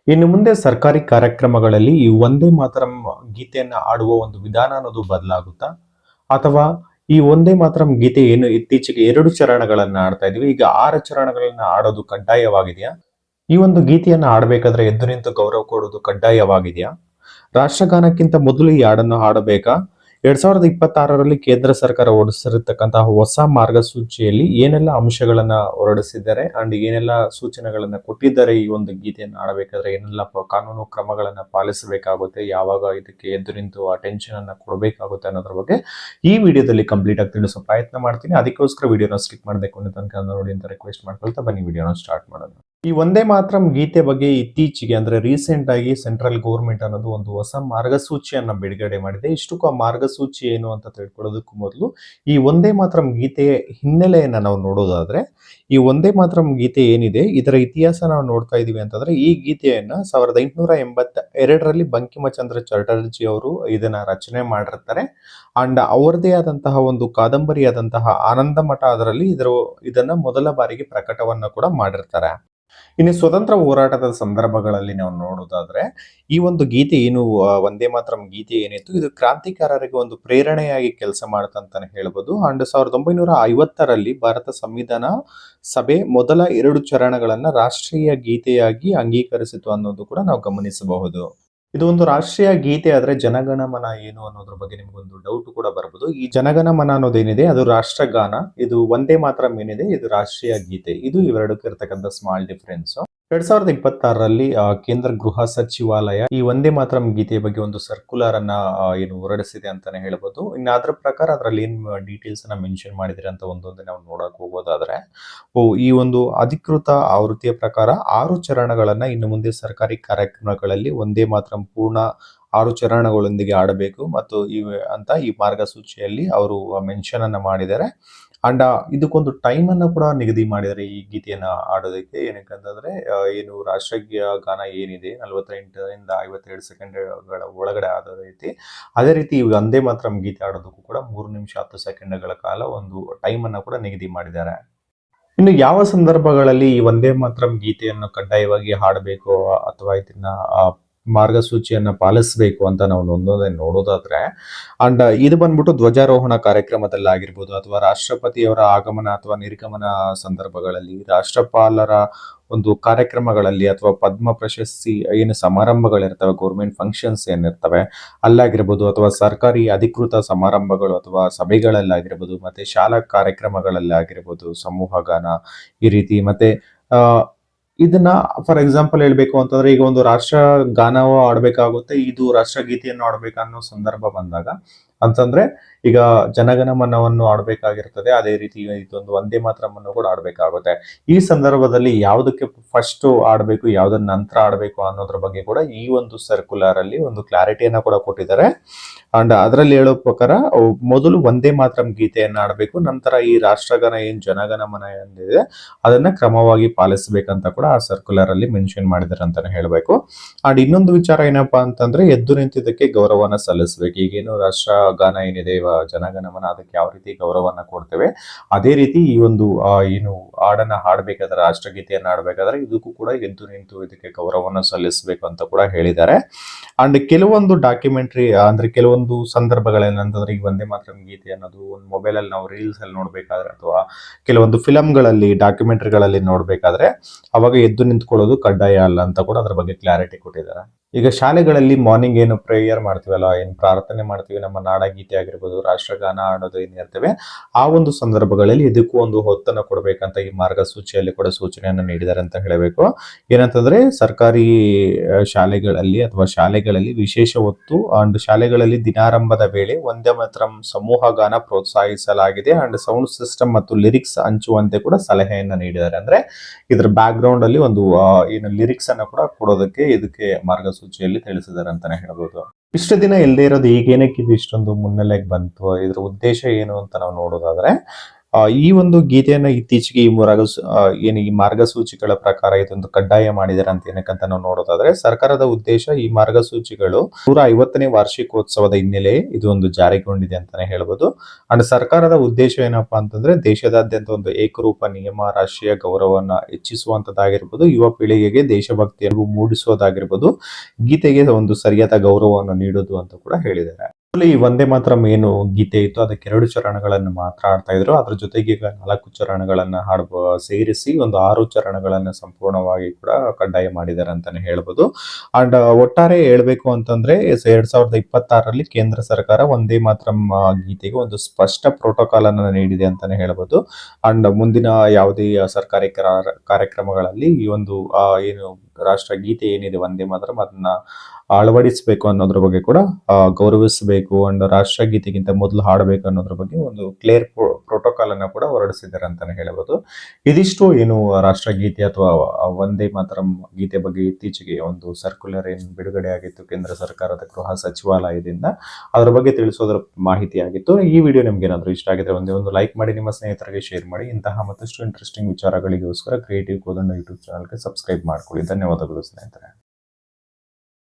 ಇನ್ನು ಮುಂದೆ ಸರ್ಕಾರಿ ಕಾರ್ಯಕ್ರಮಗಳಲ್ಲಿ ಈ ಒಂದೇ ಮಾತರಂ ಗೀತೆಯನ್ನ ಆಡುವ ಒಂದು ವಿಧಾನ ಅನ್ನೋದು ಬದಲಾಗುತ್ತಾ? ಅಥವಾ ಈ ಒಂದೇ ಮಾತರಂ ಗೀತೆ ಏನು ಇತ್ತೀಚೆಗೆ 2 ಚರಣಗಳನ್ನ ಆಡ್ತಾ ಇದ್ವಿ, ಈಗ 6 ಚರಣಗಳನ್ನ ಆಡೋದು ಕಡ್ಡಾಯವಾಗಿದೆಯಾ? ಈ ಒಂದು ಗೀತೆಯನ್ನ ಆಡ್ಬೇಕಾದ್ರೆ ಎದ್ದು ನಿಂತು ಗೌರವ ಕೊಡೋದು ಕಡ್ಡಾಯವಾಗಿದೆಯಾ? ರಾಷ್ಟ್ರಗಾನಕ್ಕಿಂತ ಮೊದಲು ಈ ಹಾಡನ್ನು ಹಾಡಬೇಕಾ? 2026ರಲ್ಲಿ ಕೇಂದ್ರ ಸರ್ಕಾರ ಹೊರಡಿಸಿರ್ತಕ್ಕಂತಹ ಹೊಸ ಮಾರ್ಗಸೂಚಿಯಲ್ಲಿ ಏನೆಲ್ಲ ಅಂಶಗಳನ್ನ ಹೊರಡಿಸಿದ್ದಾರೆ ಅಂಡ್ ಏನೆಲ್ಲ ಸೂಚನೆಗಳನ್ನ ಕೊಟ್ಟಿದ್ದಾರೆ, ಈ ಒಂದು ಗೀತೆಯನ್ನು ಆಡಬೇಕಾದ್ರೆ ಏನೆಲ್ಲ ಕಾನೂನು ಕ್ರಮಗಳನ್ನ ಪಾಲಿಸಬೇಕಾಗುತ್ತೆ, ಯಾವಾಗ ಇದಕ್ಕೆ ಎದ್ದು ನಿಂತು ಅಟೆನ್ಷನ್ ಅನ್ನ ಕೊಡಬೇಕಾಗುತ್ತೆ ಅನ್ನೋದ್ರ ಬಗ್ಗೆ ಈ ವಿಡಿಯೋದಲ್ಲಿ ಕಂಪ್ಲೀಟ್ ಆಗಿ ತಿಳಿಸೋ ಪ್ರಯತ್ನ ಮಾಡ್ತೀನಿ. ಅದಕ್ಕೋಸ್ಕರ ವಿಡಿಯೋನ ಸ್ಕಿಪ್ ಮಾಡಬೇಕು ಅನ್ನೋ ತನಕ ನೋಡಿ ಅಂತ ರಿಕ್ವೆಸ್ಟ್ ಮಾಡ್ಕೊಳ್ತಾ ಬನ್ನಿ ವಿಡಿಯೋನ ಸ್ಟಾರ್ಟ್ ಮಾಡೋಣ. ಈ ಒಂದೇ ಮಾತರಂ ಗೀತೆ ಬಗ್ಗೆ ಇತ್ತೀಚೆಗೆ ಅಂದ್ರೆ ರೀಸೆಂಟ್ ಆಗಿ ಸೆಂಟ್ರಲ್ ಗೌರ್ಮೆಂಟ್ ಅನ್ನೋದು ಒಂದು ಹೊಸ ಮಾರ್ಗಸೂಚಿಯನ್ನ ಬಿಡುಗಡೆ ಮಾಡಿದೆ. ಇಷ್ಟಕ್ಕೂ ಆ ಮಾರ್ಗಸೂಚಿ ಏನು ಅಂತ ತಿಳ್ಕೊಳ್ಳೋದಕ್ಕೂ ಮೊದಲು ಈ ಒಂದೇ ಮಾತರಂ ಗೀತೆಯ ಹಿನ್ನೆಲೆಯನ್ನ ನಾವು ನೋಡೋದಾದ್ರೆ, ಈ ಒಂದೇ ಮಾತರಂ ಗೀತೆ ಏನಿದೆ ಇದರ ಇತಿಹಾಸ ನಾವು ನೋಡ್ತಾ ಇದೀವಿ ಅಂತಂದ್ರೆ, ಈ ಗೀತೆಯನ್ನ 1882ರಲ್ಲಿ ಬಂಕಿಮಚಂದ್ರ ಚಟರ್ಜಿ ಅವರು ಇದನ್ನ ರಚನೆ ಮಾಡಿರ್ತಾರೆ. ಅಂಡ್ ಅವರದೇ ಆದಂತಹ ಒಂದು ಕಾದಂಬರಿಯಾದಂತಹ ಆನಂದ ಮಠ ಅದರಲ್ಲಿ ಇದನ್ನ ಮೊದಲ ಬಾರಿಗೆ ಪ್ರಕಟವನ್ನ ಕೂಡ ಮಾಡಿರ್ತಾರೆ. ಇನ್ನು ಸ್ವತಂತ್ರ ಹೋರಾಟದ ಸಂದರ್ಭಗಳಲ್ಲಿ ನಾವು ನೋಡೋದಾದ್ರೆ, ಈ ಒಂದು ಗೀತೆ ಏನು ವಂದೇ ಮಾತರಂ ಗೀತೆ ಏನಿತ್ತು, ಇದು ಕ್ರಾಂತಿಕಾರರಿಗೆ ಒಂದು ಪ್ರೇರಣೆಯಾಗಿ ಕೆಲಸ ಮಾಡುತ್ತಂತಾನೆ ಹೇಳ್ಬೋದು. ಅಂಡ್ 1950ರಲ್ಲಿ ಭಾರತ ಸಂವಿಧಾನ ಸಭೆ ಮೊದಲ 2 ಚರಣಗಳನ್ನ ರಾಷ್ಟ್ರೀಯ ಗೀತೆಯಾಗಿ ಅಂಗೀಕರಿಸಿತು ಅನ್ನೋದು ಕೂಡ ನಾವು ಗಮನಿಸಬಹುದು. ಇದು ಒಂದು ರಾಷ್ಟ್ರೀಯ ಗೀತೆ ಆದ್ರೆ ಜನಗಣಮನ ಏನು ಅನ್ನೋದ್ರ ಬಗ್ಗೆ ನಿಮ್ಗೊಂದು ಡೌಟ್ ಕೂಡ ಬರ್ಬೋದು. ಈ ಜನಗಣಮನ ಅನ್ನೋದೇನಿದೆ ಅದು ರಾಷ್ಟ್ರಗಾನ, ಇದು ವಂದೇ ಮಾತರಂ ಏನಿದೆ ಇದು ರಾಷ್ಟ್ರೀಯ ಗೀತೆ. ಇದು ಇವೆರಡಕ್ಕೆ ಇರತಕ್ಕಂಥ ಸ್ಮಾಲ್ ಡಿಫರೆನ್ಸ್. 2026ರಲ್ಲಿ ಕೇಂದ್ರ ಗೃಹ ಸಚಿವಾಲಯ ಈ ವಂದೇ ಮಾತರಂ ಗೀತೆಯ ಬಗ್ಗೆ ಒಂದು ಸರ್ಕ್ಯುಲರ್ ಅನ್ನ ಏನು ಹೊರಡಿಸಿದೆ ಅಂತಾನೆ ಹೇಳ್ಬೋದು. ಇನ್ನು ಅದ್ರ ಪ್ರಕಾರ ಅದರಲ್ಲಿ ಏನ್ ಡೀಟೇಲ್ಸ್ ಅನ್ನ ಮೆನ್ಷನ್ ಮಾಡಿದ್ರೆ ಅಂತ ಒಂದೊಂದೇ ನಾವು ನೋಡಕ್ ಹೋಗೋದಾದ್ರೆ, ಈ ಒಂದು ಅಧಿಕೃತ ಆವೃತ್ತಿಯ ಪ್ರಕಾರ 6 ಚರಣಗಳನ್ನ ಇನ್ನು ಮುಂದೆ ಸರ್ಕಾರಿ ಕಾರ್ಯಕ್ರಮಗಳಲ್ಲಿ ಒಂದೇ ಮಾತರಂ ಪೂರ್ಣ 6 ಚರಣಗಳೊಂದಿಗೆ ಆಡಬೇಕು ಮತ್ತು ಈ ಮಾರ್ಗಸೂಚಿಯಲ್ಲಿ ಅವರು ಮೆನ್ಷನ್ ಅನ್ನ ಮಾಡಿದ್ದಾರೆ. ಅಂಡ್ ಇದಕ್ಕೊಂದು ಟೈಮ್ ಅನ್ನ ಕೂಡ ನಿಗದಿ ಮಾಡಿದ್ದಾರೆ ಈ ಗೀತೆಯನ್ನ ಆಡೋದಕ್ಕೆ. ಏನಕ್ಕಂತಂದ್ರೆ ಏನು ರಾಷ್ಟ್ರೀಯ ಗಾನ ಏನಿದೆ 48ರಿಂದ 52 ಸೆಕೆಂಡ್ಗಳ ಒಳಗಡೆ ಆದ ರೀತಿ, ಅದೇ ರೀತಿ ಈ ವಂದೇ ಮಾತರಂ ಗೀತೆ ಆಡೋದಕ್ಕೂ ಕೂಡ 3 ನಿಮಿಷ 10 ಸೆಕೆಂಡ್ಗಳ ಕಾಲ ಒಂದು ಟೈಮ್ ಅನ್ನ ಕೂಡ ನಿಗದಿ ಮಾಡಿದ್ದಾರೆ. ಇನ್ನು ಯಾವ ಸಂದರ್ಭಗಳಲ್ಲಿ ಈ ವಂದೇ ಮಾತರಂ ಗೀತೆಯನ್ನು ಕಡ್ಡಾಯವಾಗಿ ಹಾಡಬೇಕು ಅಥವಾ ಇದನ್ನ ಮಾರ್ಗಸೂಚಿಯನ್ನ ಪಾಲಿಸಬೇಕು ಅಂತ ನಾವು ಒಂದೊಂದೇ ನೋಡೋದಾದ್ರೆ, ಅಂಡ್ ಇದು ಬಂದ್ಬಿಟ್ಟು ಧ್ವಜಾರೋಹಣ ಕಾರ್ಯಕ್ರಮದಲ್ಲಿ ಆಗಿರ್ಬೋದು, ಅಥವಾ ರಾಷ್ಟ್ರಪತಿಯವರ ಆಗಮನ ಅಥವಾ ನಿರ್ಗಮನ ಸಂದರ್ಭಗಳಲ್ಲಿ, ರಾಷ್ಟ್ರಪಾಲರ ಒಂದು ಕಾರ್ಯಕ್ರಮಗಳಲ್ಲಿ, ಅಥವಾ ಪದ್ಮ ಪ್ರಶಸ್ತಿ ಏನು ಸಮಾರಂಭಗಳಿರ್ತವೆ, ಗೌರ್ಮೆಂಟ್ ಫಂಕ್ಷನ್ಸ್ ಏನಿರ್ತವೆ ಅಲ್ಲಾಗಿರ್ಬೋದು, ಅಥವಾ ಸರ್ಕಾರಿ ಅಧಿಕೃತ ಸಮಾರಂಭಗಳು ಅಥವಾ ಸಭೆಗಳಲ್ಲಾಗಿರ್ಬೋದು, ಮತ್ತೆ ಶಾಲಾ ಕಾರ್ಯಕ್ರಮಗಳಲ್ಲಾಗಿರ್ಬೋದು, ಸಮೂಹ ಗಾನ ಈ ರೀತಿ. ಮತ್ತೆ ಇದನ್ನ ಫಾರ್ ಎಕ್ಸಾಂಪಲ್ ಹೇಳ್ಬೇಕು ಅಂತಂದ್ರೆ, ಈಗ ಒಂದು ರಾಷ್ಟ್ರ ಗಾನವೂ ಆಡ್ಬೇಕಾಗುತ್ತೆ, ಇದು ರಾಷ್ಟ್ರಗೀತೆಯನ್ನು ಆಡ್ಬೇಕನ್ನೋ ಸಂದರ್ಭ ಬಂದಾಗ ಅಂತಂದ್ರೆ, ಈಗ ಜನಗಣಮನವನ್ನು ಆಡ್ಬೇಕಾಗಿರ್ತದೆ, ಅದೇ ರೀತಿ ಇದೊಂದು ವಂದೇ ಮಾತರಂ ಅನ್ನು ಕೂಡ ಆಡ್ಬೇಕಾಗುತ್ತೆ. ಈ ಸಂದರ್ಭದಲ್ಲಿ ಯಾವುದಕ್ಕೆ ಫಸ್ಟ್ ಆಡ್ಬೇಕು, ಯಾವ್ದನ್ನ ನಂತರ ಆಡ್ಬೇಕು ಅನ್ನೋದ್ರ ಬಗ್ಗೆ ಕೂಡ ಈ ಒಂದು ಸರ್ಕ್ಯುಲರ್ ಅಲ್ಲಿ ಒಂದು ಕ್ಲಾರಿಟಿಯನ್ನ ಕೂಡ ಕೊಟ್ಟಿದ್ದಾರೆ. ಅಂಡ್ ಅದರಲ್ಲಿ ಹೇಳೋ ಪ್ರಕಾರ ಮೊದಲು ವಂದೇ ಮಾತರಂ ಗೀತೆಯನ್ನ ಆಡ್ಬೇಕು, ನಂತರ ಈ ರಾಷ್ಟ್ರಗಾನ ಏನ್ ಜನಗಣಮನ ಏನಿದೆ ಅದನ್ನ ಕ್ರಮವಾಗಿ ಪಾಲಿಸಬೇಕಂತ ಕೂಡ ಆ ಸರ್ಕ್ಯುಲರ್ ಅಲ್ಲಿ ಮೆನ್ಷನ್ ಮಾಡಿದ್ದಾರೆ ಅಂತಾನೆ ಹೇಳ್ಬೇಕು. ಅಂಡ್ ಇನ್ನೊಂದು ವಿಚಾರ ಏನಪ್ಪಾ ಅಂತಂದ್ರೆ, ಎದ್ದು ನಿಂತಿದ್ದಕ್ಕೆ ಗೌರವನ ಸಲ್ಲಿಸಬೇಕು. ಈಗೇನು ರಾಷ್ಟ್ರ ಗಾನ ಏನಿದೆ ಜನಗಣಮನ, ಅದಕ್ಕೆ ಯಾವ ರೀತಿ ಗೌರವನ ಕೊಡ್ತೇವೆ ಅದೇ ರೀತಿ ಈ ಒಂದು ಏನು ಹಾಡನ್ನ ಹಾಡ್ಬೇಕಾದ್ರೆ, ರಾಷ್ಟ್ರಗೀತೆಯನ್ನ ಆಡ್ಬೇಕಾದ್ರೆ ಇದಕ್ಕೂ ಕೂಡ ಎದ್ದು ನಿಂತು ಇದಕ್ಕೆ ಗೌರವನ ಸಲ್ಲಿಸಬೇಕು ಅಂತ ಕೂಡ ಹೇಳಿದ್ದಾರೆ. ಅಂಡ್ ಕೆಲವೊಂದು ಡಾಕ್ಯುಮೆಂಟ್ರಿ ಅಂದ್ರೆ ಕೆಲವೊಂದು ಸಂದರ್ಭಗಳೇನಂತಂದ್ರೆ, ಈ ವಂದೇ ಮಾತರಂ ಗೀತೆ ಅನ್ನೋದು ಒಂದು ಮೊಬೈಲ್ ಅಲ್ಲಿ ನಾವು ರೀಲ್ಸ್ ಅಲ್ಲಿ ನೋಡ್ಬೇಕಾದ್ರೆ ಅಥವಾ ಕೆಲವೊಂದು ಫಿಲಂಗಳಲ್ಲಿ ಡಾಕ್ಯುಮೆಂಟ್ರಿಗಳಲ್ಲಿ ನೋಡ್ಬೇಕಾದ್ರೆ ಅವಾಗ ಎದ್ದು ನಿಂತ್ಕೊಳ್ಳೋದು ಕಡ್ಡಾಯ ಅಲ್ಲ ಅಂತ ಕೂಡ ಅದ್ರ ಬಗ್ಗೆ ಕ್ಲಾರಿಟಿ ಕೊಟ್ಟಿದ್ದಾರೆ. ಈಗ ಶಾಲೆಗಳಲ್ಲಿ ಮಾರ್ನಿಂಗ್ ಏನು ಪ್ರೇಯರ್ ಮಾಡ್ತೀವಲ್ಲ, ಏನು ಪ್ರಾರ್ಥನೆ ಮಾಡ್ತೀವಿ, ನಮ್ಮ ನಾಡಗೀತೆ ಆಗಿರ್ಬೋದು, ರಾಷ್ಟ್ರಗಾನ ಆಡೋದು ಏನಿರ್ತೇವೆ ಆ ಒಂದು ಸಂದರ್ಭಗಳಲ್ಲಿ ಇದಕ್ಕೂ ಒಂದು ಹೊತ್ತನ್ನು ಕೊಡ್ಬೇಕಂತ ಈ ಮಾರ್ಗಸೂಚಿಯಲ್ಲಿ ಕೂಡ ಸೂಚನೆಯನ್ನು ನೀಡಿದ್ದಾರೆ ಅಂತ ಹೇಳಬೇಕು. ಏನಂತಂದ್ರೆ, ಸರ್ಕಾರಿ ಶಾಲೆಗಳಲ್ಲಿ ಅಥವಾ ಶಾಲೆಗಳಲ್ಲಿ ವಿಶೇಷ ಹೊತ್ತು ಅಂಡ್ ಶಾಲೆಗಳಲ್ಲಿ ದಿನಾರಂಭದ ವೇಳೆ ವಂದೇ ಮಾತರಂ ಸಮೂಹ ಗಾನ ಪ್ರೋತ್ಸಾಹಿಸಲಾಗಿದೆ ಅಂಡ್ ಸೌಂಡ್ ಸಿಸ್ಟಮ್ ಮತ್ತು ಲಿರಿಕ್ಸ್ ಹಂಚುವಂತೆ ಕೂಡ ಸಲಹೆಯನ್ನ ನೀಡಿದ್ದಾರೆ. ಅಂದ್ರೆ ಇದ್ರ ಬ್ಯಾಕ್ ಗ್ರೌಂಡ್ ಅಲ್ಲಿ ಒಂದು ಏನು ಲಿರಿಕ್ಸ್ ಅನ್ನ ಕೂಡ ಕೊಡೋದಕ್ಕೆ ಇದಕ್ಕೆ ಮಾರ್ಗಸೂಚಿಯಲ್ಲಿ ತಿಳಿಸಿದ್ದಾರೆ ಅಂತಾನೆ ಹೇಳ್ಬೋದು. ಇಷ್ಟು ದಿನ ಇಲ್ಲದೆ ಇರೋದು ಈಗೇನಕ್ಕೆ ಇದು ಇಷ್ಟೊಂದು ಮುನ್ನೆಲೆಗೆ ಬಂತು, ಇದ್ರ ಉದ್ದೇಶ ಏನು ಅಂತ ನಾವು ನೋಡೋದಾದ್ರೆ, ಈ ಒಂದು ಗೀತೆಯನ್ನ ಇತ್ತೀಚೆಗೆ ಏನು ಈ ಮಾರ್ಗಸೂಚಿಗಳ ಪ್ರಕಾರ ಇದೊಂದು ಕಡ್ಡಾಯ ಮಾಡಿದ್ದಾರೆ ಅಂತ ಏನಕ್ಕಂತ ನಾವು ನೋಡೋದಾದ್ರೆ, ಸರ್ಕಾರದ ಉದ್ದೇಶ ಈ ಮಾರ್ಗಸೂಚಿಗಳು 150ನೇ ವಾರ್ಷಿಕೋತ್ಸವದ ಹಿನ್ನೆಲೆ ಇದು ಒಂದು ಜಾರಿಗೊಂಡಿದೆ ಅಂತಾನೆ ಹೇಳ್ಬೋದು. ಅಂಡ್ ಸರ್ಕಾರದ ಉದ್ದೇಶ ಏನಪ್ಪಾ ಅಂತಂದ್ರೆ ದೇಶದಾದ್ಯಂತ ಒಂದು ಏಕರೂಪ ನಿಯಮ, ರಾಷ್ಟ್ರೀಯ ಗೌರವವನ್ನ ಹೆಚ್ಚಿಸುವಂತದ್ದಾಗಿರ್ಬೋದು, ಯುವ ಪೀಳಿಗೆಗೆ ದೇಶಭಕ್ತಿಯನ್ನು ಮೂಡಿಸೋದಾಗಿರ್ಬೋದು, ಗೀತೆಗೆ ಒಂದು ಸರಿಯಾದ ಗೌರವವನ್ನು ನೀಡೋದು ಅಂತ ಕೂಡ ಹೇಳಿದ್ದಾರೆ. ಈ ವಂದೇ ಮಾತರಂ ಏನು ಗೀತೆ ಇತ್ತು ಅದಕ್ಕೆ 2 ಚರಣಗಳನ್ನು ಮಾತ್ರ ಹಾಡ್ತಾ ಇದ್ರು. ಅದ್ರ ಜೊತೆಗೆ ಈಗ 4 ಚರಣಗಳನ್ನ ಸೇರಿಸಿ ಒಂದು 6 ಚರಣಗಳನ್ನ ಸಂಪೂರ್ಣವಾಗಿ ಕೂಡ ಕಡ್ಡಾಯ ಮಾಡಿದ್ದಾರೆ ಅಂತಾನೆ ಹೇಳ್ಬೋದು. ಅಂಡ್ ಒಟ್ಟಾರೆ ಹೇಳ್ಬೇಕು ಅಂತಂದ್ರೆ 2026ರಲ್ಲಿ ಕೇಂದ್ರ ಸರ್ಕಾರ ವಂದೇ ಮಾತರಂ ಗೀತೆಗೆ ಒಂದು ಸ್ಪಷ್ಟ ಪ್ರೋಟೋಕಾಲ್ ಅನ್ನು ನೀಡಿದೆ ಅಂತಾನೆ ಹೇಳ್ಬೋದು. ಅಂಡ್ ಮುಂದಿನ ಯಾವುದೇ ಸರ್ಕಾರಿ ಕಾರ್ಯಕ್ರಮಗಳಲ್ಲಿ ಈ ಒಂದು ಏನು ರಾಷ್ಟ್ರ ಗೀತೆ ಏನಿದೆ ವಂದೇ ಮಾತರಂ ಅದನ್ನ ಅಳವಡಿಸಬೇಕು ಅನ್ನೋದ್ರ ಬಗ್ಗೆ ಕೂಡ ಗೌರವಿಸಬೇಕು ಅಂಡ್ ರಾಷ್ಟ್ರಗೀತೆಗಿಂತ ಮೊದಲು ಹಾಡಬೇಕು ಅನ್ನೋದ್ರ ಬಗ್ಗೆ ಒಂದು ಕ್ಲಿಯರ್ ಪ್ರೋಟೋಕಾಲ್ ಅನ್ನ ಕೂಡ ಹೊರಡಿಸಿದ್ದಾರೆ ಅಂತಾನೆ ಹೇಳಬಹುದು. ಇದಿಷ್ಟು ಏನು ರಾಷ್ಟ್ರಗೀತೆ ಅಥವಾ ವಂದೇ ಮಾತರಂ ಗೀತೆ ಬಗ್ಗೆ ಇತ್ತೀಚೆಗೆ ಒಂದು ಸರ್ಕ್ಯುಲರ್ ಏನು ಬಿಡುಗಡೆ ಆಗಿತ್ತು ಕೇಂದ್ರ ಸರ್ಕಾರದ ಗೃಹ ಸಚಿವಾಲಯದಿಂದ, ಅದರ ಬಗ್ಗೆ ತಿಳಿಸೋದ್ರ ಮಾಹಿತಿ ಆಗಿತ್ತು. ಈ ವಿಡಿಯೋ ನಿಮ್ಗೆ ಏನಾದರೂ ಇಷ್ಟ ಆಗಿದ್ರೆ ಒಂದು ಲೈಕ್ ಮಾಡಿ, ನಿಮ್ಮ ಸ್ನೇಹಿತರಿಗೆ ಶೇರ್ ಮಾಡಿ. ಇಂತಹ ಮತ್ತಷ್ಟು ಇಂಟ್ರೆಸ್ಟಿಂಗ್ ವಿಚಾರಗಳಿಗೋಸ್ಕರ ಕ್ರಿಯೇಟಿವ್ ಕೋದಂಡ ಯೂಟ್ಯೂಬ್ ಚಾನಲ್ಗೆ ಸಬ್ಸ್ಕ್ರೈಬ್ ಮಾಡ್ಕೊಳ್ಳಿ. ಧನ್ಯವಾದಗಳು ಸ್ನೇಹಿತರೆ.